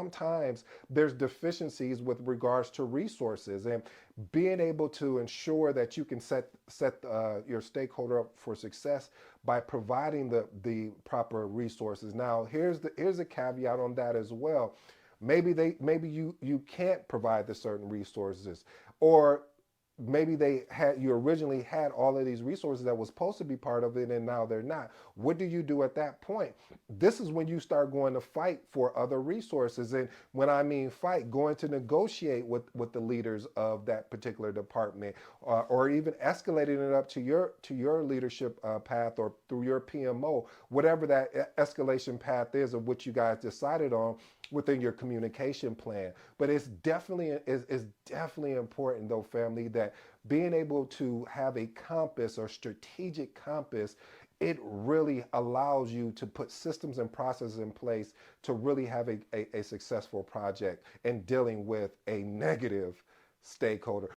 sometimes there's deficiencies with regards to resources, and being able to ensure that you can set your stakeholder up for success by providing the proper resources. Now, here's a caveat on that as well. Maybe you can't provide the certain resources, or maybe you originally had all of these resources that was supposed to be part of it and now they're not. What do you do at that point? This is when you start going to fight for other resources. And when I mean fight, going to negotiate with the leaders of that particular department, or even escalating it up to your leadership path, or through your PMO, whatever that escalation path is of what you guys decided on within your communication plan. But it's definitely important though, family, that being able to have a compass or strategic compass, it really allows you to put systems and processes in place to really have a successful project in dealing with a negative stakeholder.